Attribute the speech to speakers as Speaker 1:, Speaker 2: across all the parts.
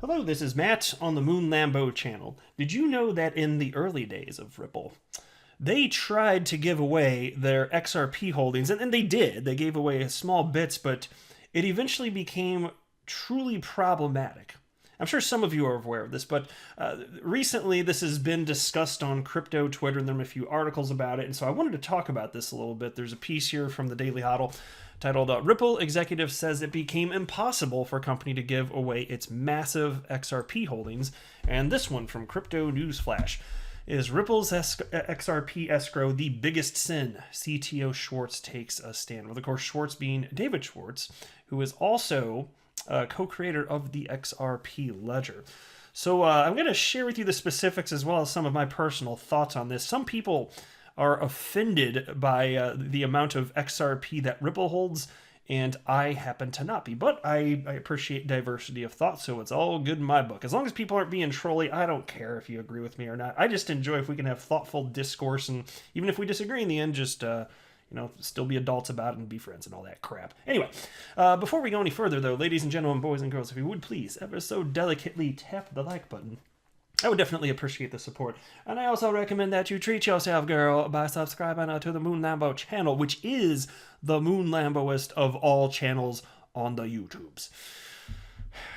Speaker 1: Hello, this is Matt on the Moon Lambo channel. Did you know that in the early days of Ripple, they tried to give away their XRP holdings, and they did. They gave away small bits, but it eventually became truly problematic. I'm sure some of you are aware of this, but recently this has been discussed on crypto Twitter, and there are a few articles about it, and so I wanted to talk about this a little bit. There's a piece here from the Daily Hodl titled Ripple Executive Says It Became Impossible for Company to Give Away Its Massive XRP Holdings, and this one from Crypto News Flash. Is Ripple's XRP escrow the biggest sin? CTO Schwartz takes a stand. With, of course, Schwartz being David Schwartz, who is also co-creator of the XRP ledger. So I'm going to share with you the specifics as well as some of my personal thoughts on this. Some people are offended by the amount of XRP that Ripple holds, and I happen to not be. But I appreciate diversity of thought, so it's all good in my book. As long as people aren't being trolly, I don't care if you agree with me or not. I just enjoy if we can have thoughtful discourse, and even if we disagree in the end, just still be adults about it and be friends and all that crap. Anyway, before we go any further, though, ladies and gentlemen, boys and girls, if you would please ever so delicately tap the like button, I would definitely appreciate the support. And I also recommend that you treat yourself, girl, by subscribing to the Moon Lambo channel, which is the Moon Lamboist of all channels on the YouTubes.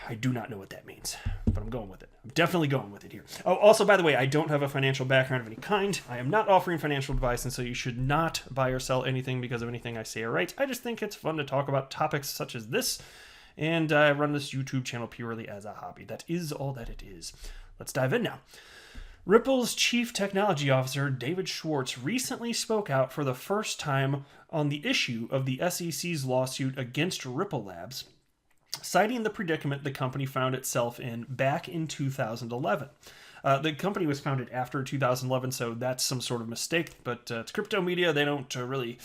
Speaker 1: I do not know what that means, but I'm going with it. I'm definitely going with it here. Oh, also, by the way, I don't have a financial background of any kind. I am not offering financial advice, and so you should not buy or sell anything because of anything I say or write. I just think it's fun to talk about topics such as this, and I run this YouTube channel purely as a hobby. That is all that it is. Let's dive in now. Ripple's chief technology officer, David Schwartz, recently spoke out for the first time on the issue of the SEC's lawsuit against Ripple Labs, citing the predicament the company found itself in back in 2011. The company was founded after 2011, so that's some sort of mistake, but it's crypto media. They don't really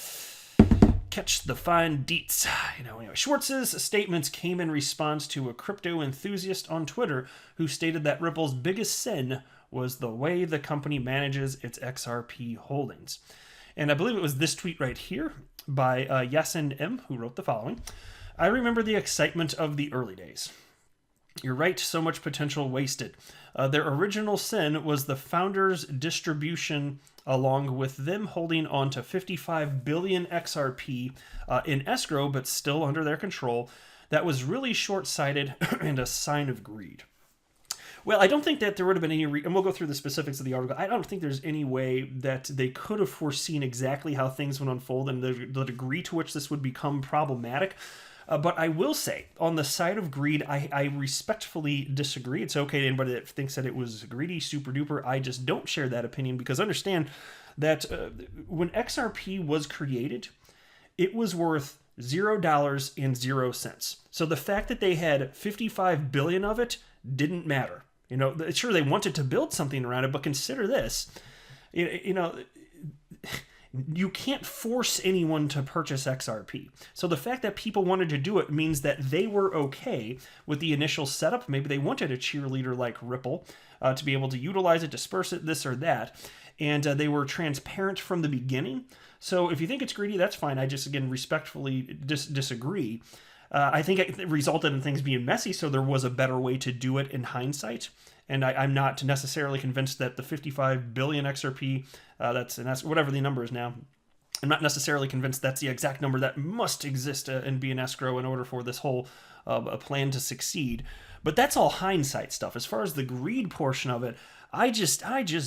Speaker 1: catch the fine deets. Anyway, Schwartz's statements came in response to a crypto enthusiast on Twitter who stated that Ripple's biggest sin was the way the company manages its XRP holdings. And I believe it was this tweet right here by Yasin M, who wrote the following. I remember the excitement of the early days. You're right, so much potential wasted. Their original sin was the founders' distribution, along with them holding on to 55 billion XRP in escrow, but still under their control. That was really short-sighted and a sign of greed. Well, I don't think that there would have been any, and we'll go through the specifics of the article. I don't think there's any way that they could have foreseen exactly how things would unfold and the degree to which this would become problematic. But I will say, on the side of greed, I respectfully disagree. It's okay to anybody that thinks that it was greedy, super duper. I just don't share that opinion because understand that when XRP was created, it was worth $0.00. So the fact that they had 55 billion of it didn't matter. Sure, they wanted to build something around it, but consider this. You can't force anyone to purchase XRP. So the fact that people wanted to do it means that they were okay with the initial setup. Maybe they wanted a cheerleader like Ripple to be able to utilize it, disperse it, this or that. And they were transparent from the beginning. So if you think it's greedy, that's fine. I just, again, respectfully disagree. I think it resulted in things being messy, so there was a better way to do it in hindsight. And I'm not necessarily convinced that the 55 billion XRP, that's whatever the number is now, I'm not necessarily convinced that's the exact number that must exist and be an escrow in order for this whole plan to succeed. But that's all hindsight stuff. As far as the greed portion of it, I just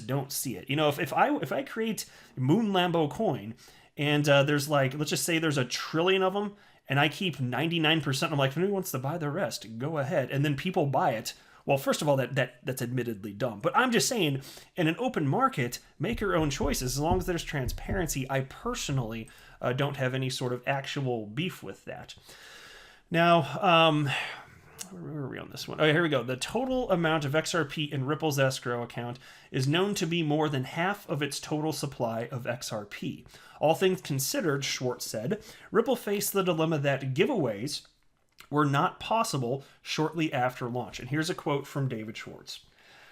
Speaker 1: don't see it. If I create Moon Lambo coin and there's let's just say there's 1 trillion of them, and I keep 99%, I'm like, if anyone wants to buy the rest, go ahead. And then people buy it. Well, first of all, that's admittedly dumb. But I'm just saying, in an open market, make your own choices. As long as there's transparency, I personally don't have any sort of actual beef with that. Now, where are we on this one? Oh, here we go. The total amount of XRP in Ripple's escrow account is known to be more than half of its total supply of XRP. All things considered, Schwartz said, Ripple faced the dilemma that giveaways were not possible shortly after launch. And here's a quote from David Schwartz.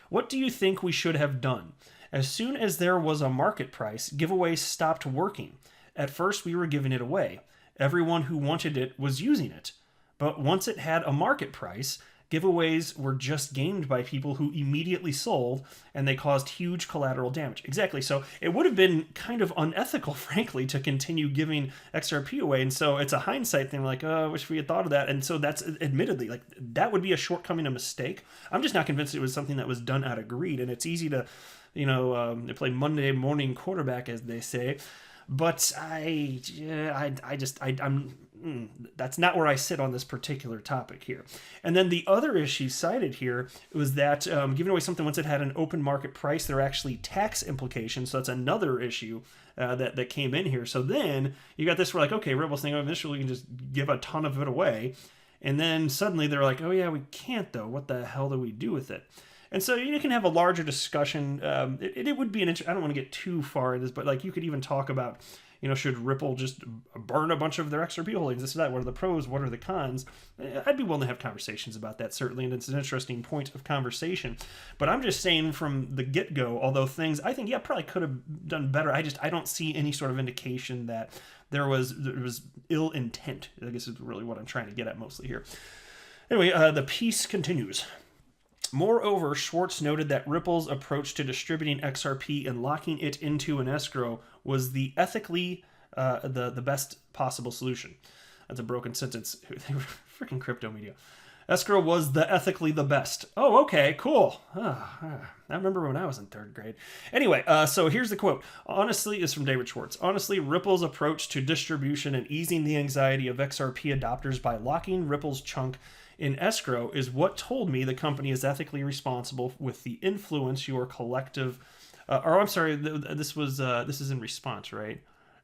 Speaker 1: What do you think we should have done? As soon as there was a market price, giveaways stopped working. At first, we were giving it away. Everyone who wanted it was using it. But once it had a market price, Giveaways were just gamed by people who immediately sold, and they caused huge collateral damage. Exactly. So it would have been kind of unethical, frankly, to continue giving XRP away. And so it's a hindsight thing, like, oh, I wish we had thought of that. And so that's admittedly, like, that would be a shortcoming, a mistake. I'm just not convinced it was something that was done out of greed. And it's easy to, play Monday morning quarterback, as they say. But that's not where I sit on this particular topic here. And then the other issue cited here was that giving away something once it had an open market price, there are actually tax implications. So that's another issue that came in here. So then you got this, we're like, okay, Ripple's thinking, initially we can just give a ton of it away. And then suddenly they're like, oh yeah, we can't though. What the hell do we do with it? And so you can have a larger discussion. It would be I don't want to get too far into this, but like you could even talk about, should Ripple just burn a bunch of their XRP holdings? This or that. What are the pros? What are the cons? I'd be willing to have conversations about that, certainly, and it's an interesting point of conversation. But I'm just saying from the get-go, although things I think, probably could have done better, I don't see any sort of indication that there was ill intent, I guess is really what I'm trying to get at mostly here. Anyway, the piece continues. Moreover, Schwartz noted that Ripple's approach to distributing XRP and locking it into an escrow was the ethically the best possible solution. That's a broken sentence. They were freaking crypto media. Escrow was the ethically the best. Oh, okay, cool. I remember when I was in third grade. Anyway, so here's the quote. Honestly, is from David Schwartz. Honestly, Ripple's approach to distribution and easing the anxiety of XRP adopters by locking Ripple's chunk in escrow is what told me the company is ethically responsible with the influence your collective. This is in response, right?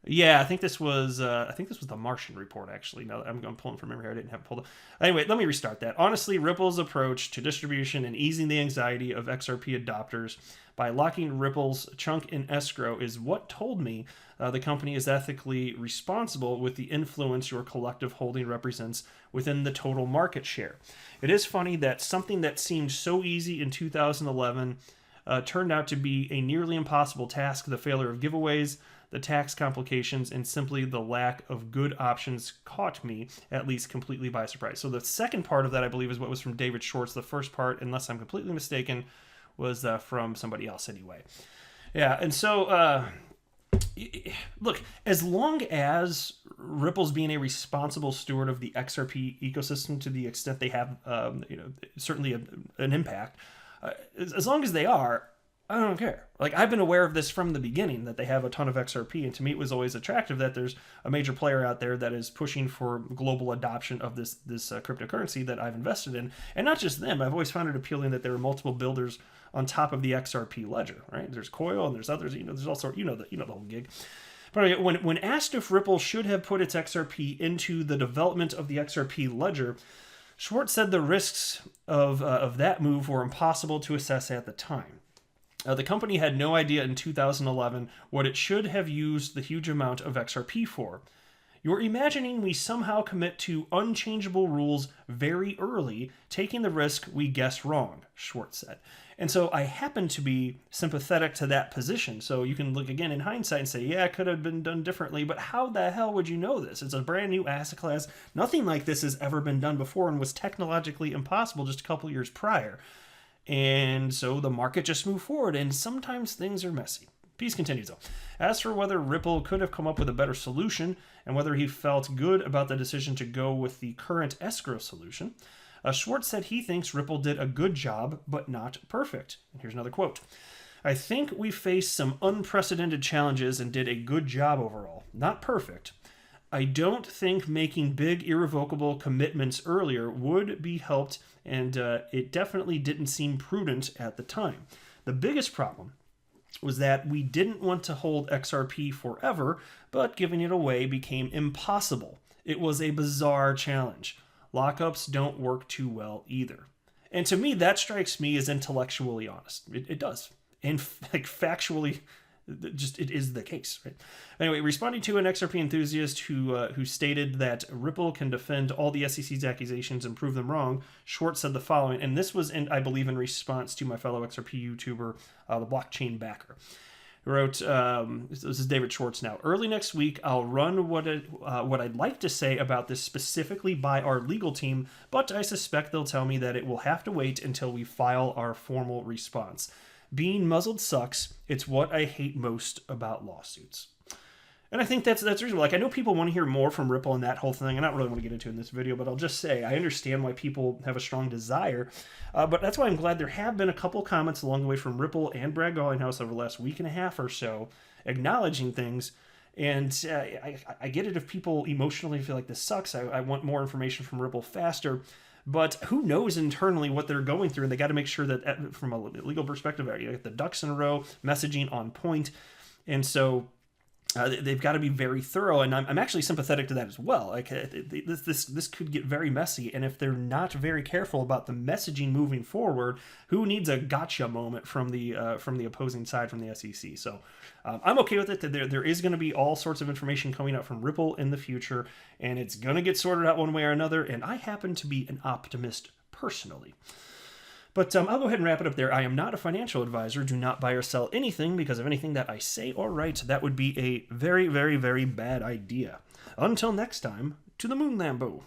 Speaker 1: Yeah, I think this was the Martian report, actually. Now I'm pulling from memory here. I didn't have it pulled up. Anyway, let me restart that. Honestly, Ripple's approach to distribution and easing the anxiety of XRP adopters by locking Ripple's chunk in escrow is what told me the company is ethically responsible with the influence your collective holding represents within the total market share. It is funny that something that seemed so easy in 2011 turned out to be a nearly impossible task. The failure of giveaways, the tax complications, and simply the lack of good options caught me, at least completely by surprise. So the second part of that, I believe, is what was from David Schwartz. The first part, unless I'm completely mistaken, was from somebody else anyway. Yeah, and so, look, as long as Ripple's being a responsible steward of the XRP ecosystem to the extent they have, certainly an impact, as long as they are, I don't care. Like, I've been aware of this from the beginning, that they have a ton of XRP, and to me it was always attractive that there's a major player out there that is pushing for global adoption of this cryptocurrency that I've invested in. And not just them, I've always found it appealing that there are multiple builders on top of the XRP ledger, right? There's Coil and there's others, there's all sorts, the whole gig. But when asked if Ripple should have put its XRP into the development of the XRP ledger, Schwartz said the risks of that move were impossible to assess at the time. The company had no idea in 2011 what it should have used the huge amount of XRP for. You're imagining we somehow commit to unchangeable rules very early, taking the risk we guessed wrong, Schwartz said. And so I happen to be sympathetic to that position. So you can look again in hindsight and say, yeah, it could have been done differently, but how the hell would you know this? It's a brand new asset class. Nothing like this has ever been done before and was technologically impossible just a couple years prior. And so the market just moved forward, and sometimes things are messy. Piece continues, though. As for whether Ripple could have come up with a better solution, and whether he felt good about the decision to go with the current escrow solution, Schwartz said he thinks Ripple did a good job, but not perfect. And here's another quote. I think we faced some unprecedented challenges and did a good job overall. Not perfect. I don't think making big irrevocable commitments earlier would be helped, and it definitely didn't seem prudent at the time. The biggest problem was that we didn't want to hold XRP forever, but giving it away became impossible. It was a bizarre challenge. Lockups don't work too well either. And to me, that strikes me as intellectually honest. It does. And factually, just it is the case, right? Anyway, responding to an XRP enthusiast who stated that Ripple can defend all the SEC's accusations and prove them wrong, Schwartz said the following, and this was, I believe, in response to my fellow XRP YouTuber, the Blockchain Backer. who wrote, this is David Schwartz now. Early next week, I'll run what I'd like to say about this specifically by our legal team, but I suspect they'll tell me that it will have to wait until we file our formal response. Being muzzled sucks. It's what I hate most about lawsuits. And I think that's reasonable. Like, I know people want to hear more from Ripple and that whole thing. I don't really want to get into it in this video, but I'll just say I understand why people have a strong desire. But that's why I'm glad there have been a couple comments along the way from Ripple and Brad Garlinghouse over the last week and a half or so acknowledging things. And I get it if people emotionally feel like this sucks. I want more information from Ripple faster. But who knows internally what they're going through, and they got to make sure that from a legal perspective, you get the ducks in a row, messaging on point. And so they've got to be very thorough, and I'm actually sympathetic to that as well. Like, this could get very messy, and if they're not very careful about the messaging moving forward, who needs a gotcha moment from the opposing side, from the SEC? So I'm okay with it. There is going to be all sorts of information coming out from Ripple in the future, and it's going to get sorted out one way or another. And I happen to be an optimist personally. But I'll go ahead and wrap it up there. I am not a financial advisor. Do not buy or sell anything because of anything that I say or write. That would be a very, very, very bad idea. Until next time, to the moon, Lambo.